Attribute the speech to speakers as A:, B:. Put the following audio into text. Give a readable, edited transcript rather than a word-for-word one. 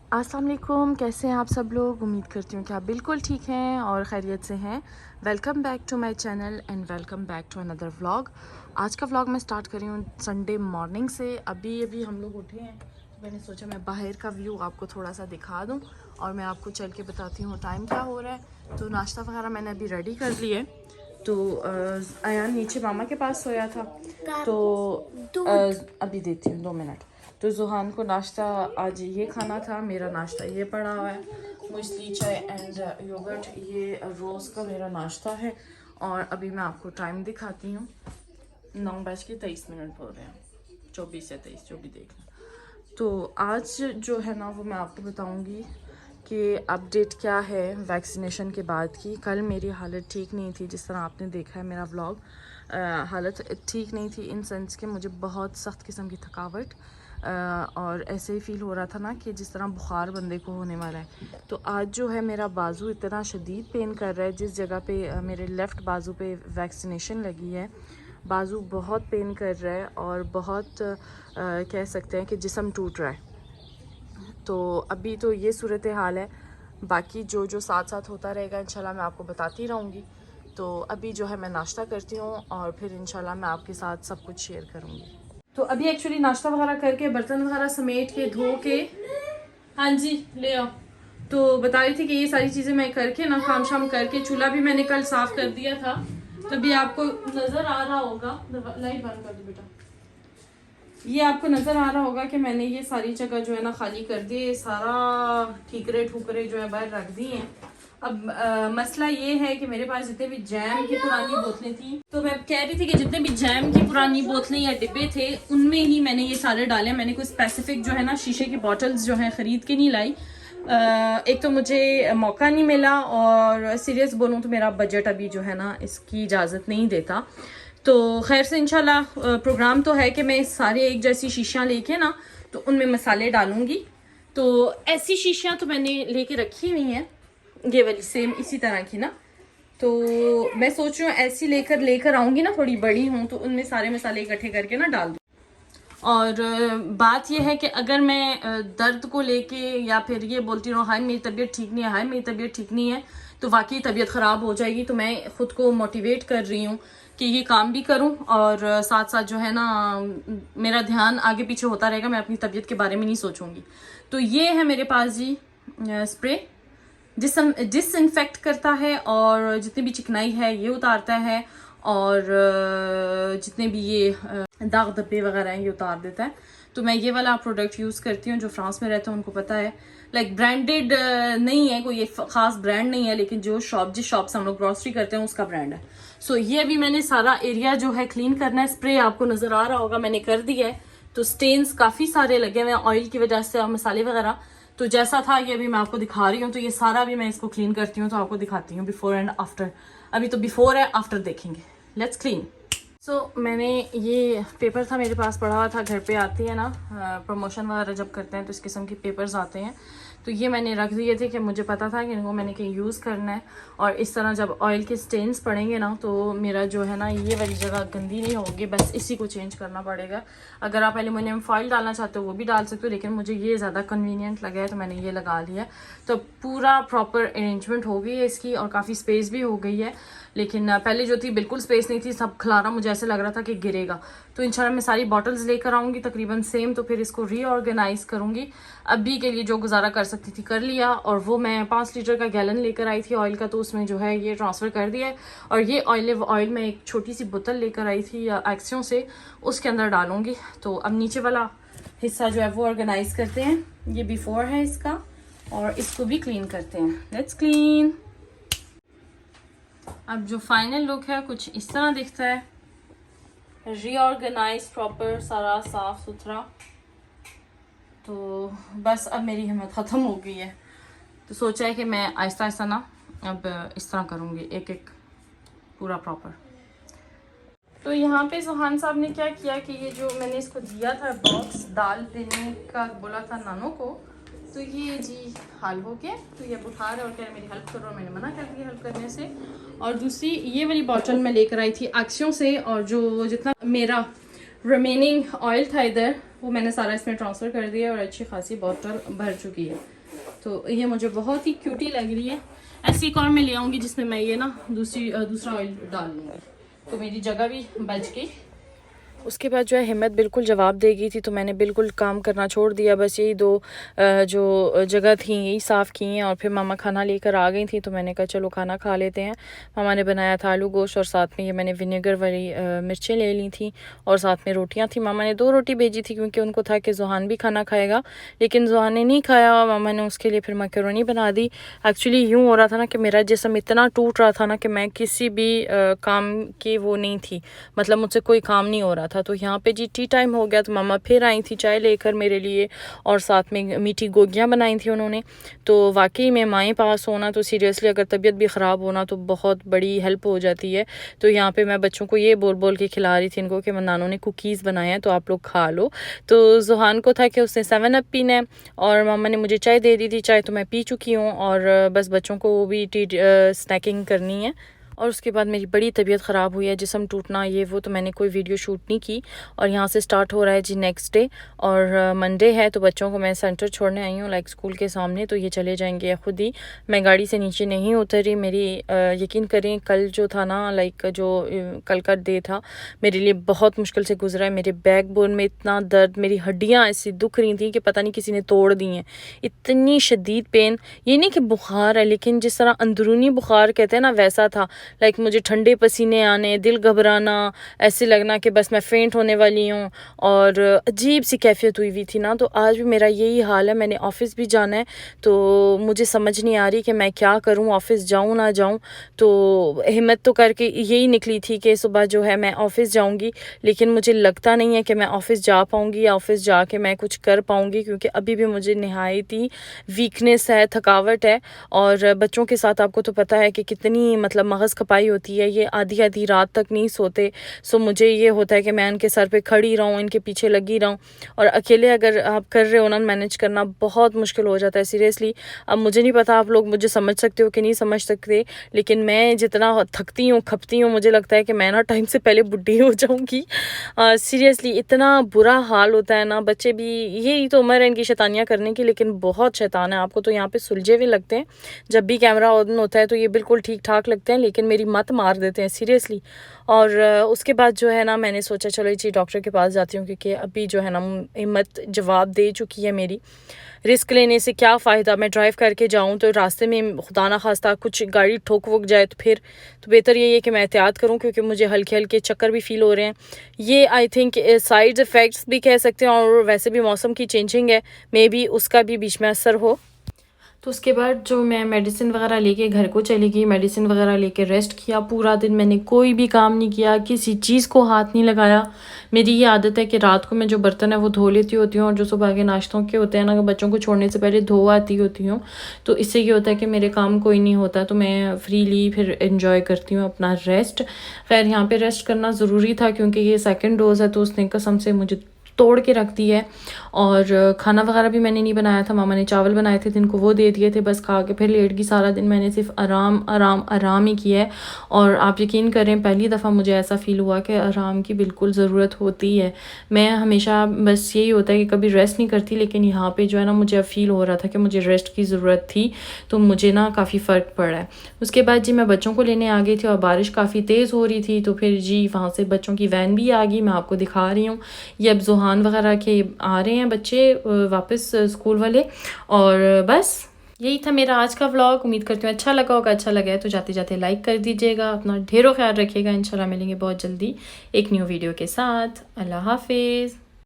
A: अस्सलाम वालेकुम, कैसे हैं आप सब लोग। उम्मीद करती हूँ कि आप बिल्कुल ठीक हैं और खैरियत से हैं। Welcome back to my channel and welcome back to another vlog. आज का व्लॉग मैं स्टार्ट कर रही हूँ संडे मॉर्निंग से। अभी हम लोग उठे हैं तो मैंने सोचा मैं बाहर का व्यू आपको थोड़ा सा दिखा दूँ और मैं आपको चल के बताती हूँ टाइम क्या हो रहा है। तो नाश्ता वगैरह मैंने अभी रेडी कर लिया है। तो अयान नीचे मामा के पास सोया था तो अभी देती हूँ 2 मिनट। तो जुहान को नाश्ता आज ये खाना था, मेरा नाश्ता ये पड़ा हुआ है। मुस्ली चाय एंड योगर्ट, ये रोज़ का मेरा नाश्ता है। और अभी मैं आपको टाइम दिखाती हूँ, 9:23 बोल रहे हैं, 24 या 23 जो भी देख लें। तो आज जो है ना वो मैं आपको बताऊँगी कि अपडेट क्या है वैक्सीनेशन के बाद की। कल मेरी हालत ठीक नहीं थी, जिस तरह आपने देखा है मेरा व्लॉग। हालत ठीक नहीं थी इन सेंस के मुझे बहुत सख्त किस्म की थकावट और ऐसे ही फ़ील हो रहा था ना कि जिस तरह बुखार बंदे को होने वाला है। तो आज जो है मेरा बाजू इतना शदीद पेन कर रहा है, जिस जगह पे मेरे लेफ़्ट बाजू पे वैक्सीनेशन लगी है बाजू बहुत पेन कर रहा है और बहुत कह सकते हैं कि जिस्म टूट रहा है। तो अभी तो ये सूरत हाल है, बाकी जो जो साथ साथ होता रहेगा इंशाल्लाह मैं आपको बताती रहूँगी। तो अभी जो है मैं नाश्ता करती हूँ और फिर इंशाल्लाह मैं आपके साथ सब कुछ शेयर करूँगी। तो अभी एक्चुअली नाश्ता वगैरह करके बर्तन वगैरह समेट के धो के, हाँ जी ले आओ। तो बता रही थी कि ये सारी चीज़ें मैं करके ना काम शाम करके, चूल्हा भी मैंने कल साफ़ कर दिया था। तभी आपको नज़र आ रहा होगा, लाइट बंद कर दो बेटा। ये आपको नज़र आ रहा होगा कि मैंने ये सारी जगह जो है ना खाली कर दी, सारा ठीकरे ठुकरे जो है बाहर रख दिए हैं। अब मसला ये है कि मेरे पास जितने भी जैम की पुरानी बोतलें थी, तो मैं कह रही थी कि जितने भी जैम की पुरानी बोतलें या डिब्बे थे उनमें ही मैंने ये सारे डाले। मैंने कोई स्पेसिफिक जो है ना शीशे की बॉटल्स जो है ख़रीद के नहीं लाई। एक तो मुझे मौका नहीं मिला और सीरियस बोलूँ तो मेरा बजट अभी जो है ना इसकी इजाज़त नहीं देता। तो खैर से इंशाल्लाह प्रोग्राम तो है कि मैं सारे एक जैसी शीशियाँ लेके ना तो उनमें मसाले डालूंगी। तो ऐसी शीशियाँ तो मैंने लेके रखी हुई हैं, ये वाली सेम इसी तरह की ना। तो मैं सोच रही हूँ ऐसी लेकर आऊँगी ना, थोड़ी बड़ी हूँ तो उनमें सारे मसाले इकट्ठे करके ना डाल दूँ। और बात यह है कि अगर मैं दर्द को लेके या फिर ये बोलती रहूँ हाय मेरी तबीयत ठीक नहीं है, हाय मेरी तबीयत ठीक नहीं है, तो वाकई तबीयत ख़राब हो जाएगी। तो मैं ख़ुद को मोटिवेट कर रही हूँ कि ये काम भी करूँ और साथ साथ जो है ना मेरा ध्यान आगे पीछे होता रहेगा, मैं अपनी तबीयत के बारे में नहीं सोचूंगी। तो ये है मेरे पास जी स्प्रे, डिसइंफेक्ट करता है और जितनी भी चिकनाई है ये उतारता है और जितने भी ये दाग धब्बे वगैरह हैं ये उतार देता है। तो मैं ये वाला प्रोडक्ट यूज़ करती हूँ। जो फ्रांस में रहते हैं उनको पता है, लाइक ब्रांडेड नहीं है, कोई एक ख़ास ब्रांड नहीं है, लेकिन जो जिस शॉप से हम लोग ग्रॉसरी करते हैं उसका ब्रांड है। सो ये अभी मैंने सारा एरिया जो है क्लीन करना है। स्प्रे आपको नज़र आ रहा होगा मैंने कर दिया है। तो स्टेन्स काफ़ी सारे लगे हुए हैं ऑयल की वजह से और मसाले वगैरह। तो जैसा था ये अभी मैं आपको दिखा रही हूँ। तो ये सारा भी मैं इसको क्लीन करती हूँ तो आपको दिखाती हूँ बिफोर एंड आफ्टर। अभी तो बिफोर है, आफ्टर देखेंगे। Let's clean. मैंने ये पेपर था मेरे पास पड़ा हुआ था, घर पे आती है ना प्रमोशन वगैरह जब करते हैं तो इस किस्म के पेपर्स आते हैं। तो ये मैंने रख दिए थे कि मुझे पता था कि इनको मैंने कहीं यूज़ करना है। और इस तरह जब ऑयल के स्टेन्स पड़ेंगे ना तो मेरा जो है ना ये वाली जगह गंदी नहीं होगी, बस इसी को चेंज करना पड़ेगा। अगर आप एल्युमिनियम फॉइल डालना चाहते हो वो भी डाल सकते हो, लेकिन मुझे ये ज़्यादा कन्वीनियंट लगा है तो मैंने ये लगा लिया। तो पूरा प्रॉपर अरेंजमेंट हो गई है इसकी और काफ़ी स्पेस भी हो गई है। लेकिन पहले जो थी बिल्कुल स्पेस नहीं थी, सब खलारा मुझे ऐसे लग रहा था कि गिरेगा। तो इंशाल्लाह मैं सारी बॉटल्स लेकर आऊँगी तकरीबन सेम, तो फिर इसको रीऑर्गेनाइज करूँगी। अभी के लिए जो गुजारा कर सकती थी कर लिया। और वो मैं 5 लीटर का गैलन लेकर आई थी ऑयल का, तो उसमें जो है ये ट्रांसफ़र कर दिया है। और ये ऑलिव ऑयल में एक छोटी सी बोतल लेकर आई थी एक्सियों से, उसके अंदर डालूँगी। तो अब नीचे वाला हिस्सा जो है वो ऑर्गेनाइज करते हैं। ये बिफोर है इसका और इसको भी क्लीन करते हैं। Let's clean. अब जो फाइनल लुक है कुछ इस तरह दिखता है, रीऑर्गेनाइज प्रॉपर सारा साफ सुथरा। तो बस अब मेरी हिम्मत ख़त्म हो गई है, तो सोचा है कि मैं आहिस्ता आहिस्ता ना अब इस तरह करूँगी एक एक पूरा प्रॉपर। तो यहाँ पे सुहान साहब ने क्या किया कि ये जो मैंने इसको दिया था बॉक्स दाल देने का बोला था नानो को, तो ये जी हाल हो गया। तो ये उठा रहे और कह रहे मेरी हेल्प करो, मैंने मना कर दिया हेल्प करने से। और दूसरी ये वाली बॉटल मैं लेकर आई थी एक्सियों से, और जो जितना मेरा रिमेनिंग ऑयल था इधर वो मैंने सारा इसमें ट्रांसफ़र कर दिया और अच्छी खासी बॉटल भर चुकी है। तो ये मुझे बहुत ही क्यूटी लग रही है। ऐसी एक और मैं ले आऊँगी जिसमें मैं ये ना दूसरा ऑयल डाल लूँगी, तो मेरी जगह भी बच गई। उसके बाद जो है हिम्मत बिल्कुल जवाब देगी थी, तो मैंने बिल्कुल काम करना छोड़ दिया। बस यही दो जो जगह थी यही साफ़ की हैं, और फिर मामा खाना लेकर आ गई थी, तो मैंने कहा चलो खाना खा लेते हैं। मामा ने बनाया था आलू गोश्त, और साथ में ये मैंने विनेगर वाली मिर्चें ले ली थी, और साथ में रोटियां थी। मामा ने 2 रोटी भेजी थी क्योंकि उनको था कि ज़ुहान भी खाना खाएगा, लेकिन ज़ुहान ने नहीं खाया। मामा ने उसके लिए फिर मैकरोनी बना दी। एक्चुअली यूँ हो रहा था ना कि मेरा जिस्म इतना टूट रहा था ना कि मैं किसी भी काम की वो नहीं थी, मतलब मुझसे कोई काम नहीं हो रहा था। तो यहाँ पे जी टी टाइम हो गया, तो मामा फिर आई थी चाय लेकर मेरे लिए, और साथ में मीठी गोगियाँ बनाई थी उन्होंने। तो वाकई में माएँ पास होना तो सीरियसली अगर तबीयत भी ख़राब होना तो बहुत बड़ी हेल्प हो जाती है। तो यहाँ पे मैं बच्चों को ये बोल बोल के खिला रही थी इनको कि नानों ने कुकीज़ बनाए हैं तो आप लोग खा लो। तो ज़ुहान को था कि उसने 7 अप पीना है, और मामा ने मुझे चाय दे दी थी। चाय तो मैं पी चुकी हूँ, और बस बच्चों को वो भी स्नैकिंग करनी है। और उसके बाद मेरी बड़ी तबीयत ख़राब हुई है, जिस्म टूटना ये वो, तो मैंने कोई वीडियो शूट नहीं की। और यहाँ से स्टार्ट हो रहा है जी नेक्स्ट डे, और मंडे है, तो बच्चों को मैं सेंटर छोड़ने आई हूँ लाइक स्कूल के सामने, तो ये चले जाएंगे ख़ुद ही। मैं गाड़ी से नीचे नहीं उतरी। मेरी यकीन करें कल जो था ना, लाइक जो कल का डे था मेरे लिए बहुत मुश्किल से गुजरा है। मेरे बैक बोन में इतना दर्द, मेरी हड्डियाँ ऐसी दुख रही थी कि पता नहीं किसी ने तोड़ दी हैं। इतनी शदीद पेन, ये नहीं कि बुखार है, लेकिन जिस तरह अंदरूनी बुखार कहते हैं ना वैसा था। लाइक मुझे ठंडे पसीने आने, दिल घबराना, ऐसे लगना कि बस मैं फेंट होने वाली हूँ, और अजीब सी कैफियत हुई थी ना। तो आज भी मेरा यही हाल है। मैंने ऑफ़िस भी जाना है, तो मुझे समझ नहीं आ रही कि मैं क्या करूँ, ऑफ़िस जाऊँ ना जाऊँ। तो हिम्मत तो करके यही निकली थी कि सुबह जो है मैं ऑफ़िस जाऊँगी, लेकिन मुझे लगता नहीं है कि मैं ऑफ़िस जा पाऊँगी या ऑफ़िस जाके मैं कुछ कर पाऊँगी, क्योंकि अभी भी मुझे नहायत ही वीकनेस है, थकावट है। और बच्चों के साथ आपको तो पता है कि कितनी मतलब मगज़ खपाई होती है, ये आधी आधी रात तक नहीं सोते। सो मुझे ये होता है कि मैं इनके सर पे खड़ी रहूँ, इनके पीछे लगी रहूँ, और अकेले अगर आप कर रहे हो ना मैनेज करना बहुत मुश्किल हो जाता है सीरियसली। अब मुझे नहीं पता आप लोग मुझे समझ सकते हो कि नहीं समझ सकते, लेकिन मैं जितना थकती हूँ खपती हूँ, मुझे लगता है कि मैं ना टाइम से पहले बुढ़ी हो जाऊँगी। सीरियसली इतना बुरा हाल होता है ना। बच्चे भी, यही तो उम्र है इनकी शैतानियाँ करने की, लेकिन बहुत शैतान है। आपको तो यहाँ पे सुलझे हुए लगते हैं, जब भी कैमरा ऑन होता है तो ये बिल्कुल ठीक ठाक लगते हैं, लेकिन मेरी मत मार देते हैं सीरियसली। और उसके बाद जो है ना मैंने सोचा चलो जी डॉक्टर के पास जाती हूँ, क्योंकि अभी जो है ना हिम्मत जवाब दे चुकी है मेरी। रिस्क लेने से क्या फ़ायदा, मैं ड्राइव करके जाऊँ तो रास्ते में खुदा ना खास्ता कुछ गाड़ी ठोक वोक जाए तो फिर, तो बेहतर यही है कि मैं एहतियात करूँ, क्योंकि मुझे हल्के हल्के चक्कर भी फ़ील हो रहे हैं। ये आई थिंक साइड इफ़ेक्ट्स भी कह सकते हैं, और वैसे भी मौसम की चेंजिंग है, मे बी उसका भी बीच में असर हो। तो उसके बाद जो मैं मेडिसिन वगैरह लेके घर को चली गई, मेडिसिन वगैरह लेके रेस्ट किया। पूरा दिन मैंने कोई भी काम नहीं किया, किसी चीज़ को हाथ नहीं लगाया। मेरी ये आदत है कि रात को मैं जो बर्तन है वो धो लेती होती हूँ, और जो सुबह के नाश्तों के होते हैं ना, बच्चों को छोड़ने से पहले धो आती होती हूँ। तो इससे ये होता है कि मेरे काम कोई नहीं होता, तो मैं फ्रीली फिर इंजॉय करती हूँ अपना रेस्ट। खैर यहाँ पर रेस्ट करना ज़रूरी था, क्योंकि ये 2nd डोज़ है, तो उसने कसम से मुझे तोड़ के रख दी है। और खाना वगैरह भी मैंने नहीं बनाया था, मामा ने चावल बनाए थे जिनको वो दे दिए थे, बस खा के फिर लेट गई। सारा दिन मैंने सिर्फ आराम आराम आराम ही किया है। और आप यकीन करें पहली दफ़ा मुझे ऐसा फ़ील हुआ कि आराम की बिल्कुल ज़रूरत होती है। मैं हमेशा बस यही होता है कि कभी रेस्ट नहीं करती, लेकिन यहाँ पे जो है ना मुझे अब फ़ील हो रहा था कि मुझे रेस्ट की ज़रूरत थी, तो मुझे ना काफ़ी फ़र्क पड़ा है। उसके बाद जी मैं बच्चों को लेने आ गई थी, और बारिश काफ़ी तेज़ हो रही थी, तो फिर जी वहाँ से बच्चों की वैन भी आ गई। मैं आपको दिखा रही हूँ, ये अब ज़ुहान वगैरह के आ रहे हैं बच्चे वापस स्कूल वाले। और बस यही था मेरा आज का व्लॉग। उम्मीद करती हूँ अच्छा लगा होगा। अच्छा लगा है तो जाते जाते लाइक कर दीजिएगा। अपना ढेरों ख्याल रखिएगा। इंशाल्लाह मिलेंगे बहुत जल्दी एक न्यू वीडियो के साथ। अल्लाह हाफिज़।